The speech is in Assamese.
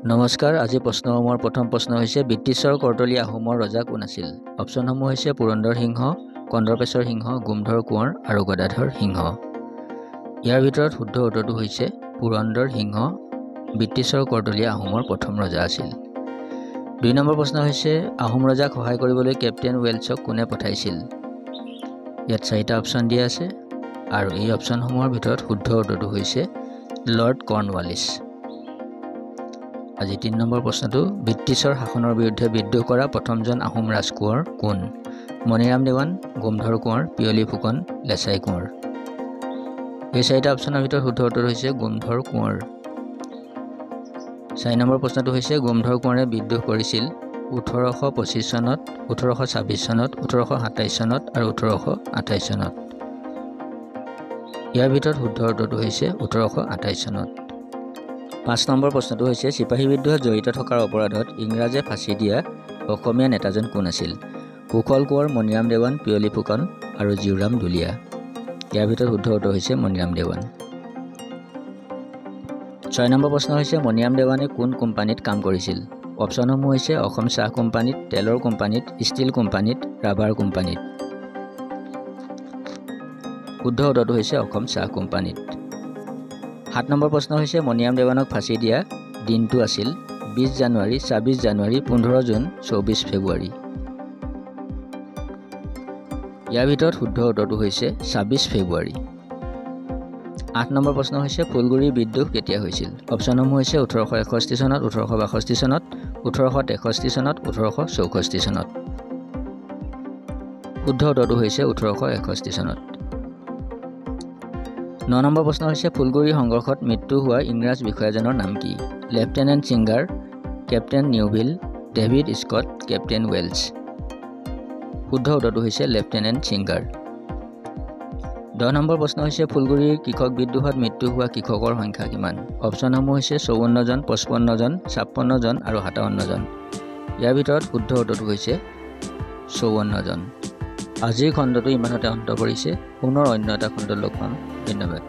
নমস্কাৰ। আজি প্ৰশ্নসমূহৰ প্ৰথম প্ৰশ্ন হৈছে ব্ৰিটিছৰ কৰতলীয়া আহোমৰ ৰজা কোন আছিল? অপশ্যনসমূহ হৈছে পুৰন্দৰ সিংহ, কন্দৰ্পেশ্বৰ সিংহ, গোমধৰ কোঁৱৰ আৰু গদাধৰ সিংহ। ইয়াৰ ভিতৰত শুদ্ধ উত্তৰটো হৈছে পুৰন্দৰ সিংহ ব্ৰিটিছৰ কৰতলীয়া আহোমৰ প্ৰথম ৰজা আছিল। ২ নম্বৰ প্ৰশ্ন হৈছে আহোম ৰজাক সহায় কৰিবলৈ কেপ্টেইন ৱেলছক কোনে পঠাইছিল? ইয়াত 4টা অপশ্যন দিয়া আছে আৰু এই অপশ্যনসমূহৰ ভিতৰত শুদ্ধ উত্তৰটো হৈছে লৰ্ড কৰ্ণৱালিছ। আজি 3 নম্বৰ প্ৰশ্নটো ব্ৰিটিছৰ শাসনৰ বিৰুদ্ধে বিদ্ৰোহ কৰা প্ৰথমজন আহোম ৰাজকোঁৱৰ কোন? মণিৰাম দেৱান, গোমধৰ কোঁৱৰ, পিয়লি ফুকন, লেছাই কোঁৱৰ। এই 4টা অপশ্যনৰ ভিতৰত শুদ্ধ উত্তৰ হৈছে গোমধৰ কোঁৱৰ। 4 নম্বৰ প্ৰশ্নটো হৈছে গোমধৰ কোঁৱৰে বিদ্ৰোহ কৰিছিল 1825 চনত, 1826 চনত, 1827 চনত আৰু 1828 চনত। ইয়াৰ ভিতৰত শুদ্ধ উত্তৰটো হৈছে 1828 চনত। 5 নম্বৰ প্ৰশ্নটো হৈছে চিপাহী বিদ্ৰোহত জড়িত থকাৰ অপৰাধত ইংৰাজে ফাঁচি দিয়া অসমীয়া নেতাজন কোন আছিল? কুশল কোঁৱৰ, মণিৰাম দেৱান, পিয়লি ফুকন আৰু জীউৰাম দুলীয়া। ইয়াৰ ভিতৰত শুদ্ধ উত্তৰ হৈছে মণিৰাম দেৱান। 6 নম্বৰ প্ৰশ্ন হৈছে মণিৰাম দেৱানে কোন কোম্পানীত কাম কৰিছিল? অপশ্যনসমূহ হৈছে অসম চাহ কোম্পানীত, তেলৰ কোম্পানীত, ষ্টীল কোম্পানীত, ৰাবাৰ কোম্পানীত। শুদ্ধ উত্তৰটো হৈছে অসম চাহ কোম্পানীত। 7 নম্বৰ প্ৰশ্ন হৈছে মণিৰাম দেৱানক ফাঁচি দিয়া দিনটো আছিল 20 জানুৱাৰী, 26 জানুৱাৰী, 15 জুন, 24 ফেব্ৰুৱাৰী। ইয়াৰ ভিতৰত শুদ্ধ উত্তৰটো হৈছে 26 ফেব্ৰুৱাৰী। 8 নম্বৰ প্ৰশ্ন হৈছে ফুলগুৰিৰ বিদ্ৰোহ কেতিয়া হৈছিল? অপশ্যনসমূহ হৈছে 1861 চনত, 1862 চনত, 1863 চনত, 1864 চনত। শুদ্ধ উত্তৰটো হৈছে 1861 চনত। 9 নম্বৰ প্ৰশ্ন হৈছে ফুলগুৰি সংঘৰ্ষত মৃত্যু হোৱা ইংৰাজ বিষয়াজনৰ নাম কি? Lieutenant Singer, captain Neufville, David Scott, captain Welsh. শুদ্ধ উত্তৰটো হৈছে লেফটেনেণ্ট ছিংগাৰ। 10 নম্বৰ প্ৰশ্ন হৈছে ফুলগুৰিৰ কৃষক বিদ্ৰোহত মৃত্যু হোৱা কৃষকৰ সংখ্যা কিমান? অপশ্যনসমূহ হৈছে 54 জন, 55 জন, 56 জন আৰু 57 জন। ইয়াৰ ভিতৰত শুদ্ধ উত্তৰটো হৈছে 54 জন। আজিৰ খণ্ডটো ইমানতে অন্ত পৰিছে। পুনৰ অন্য এটা খণ্ডত লগ পাম। ধন্যবাদ।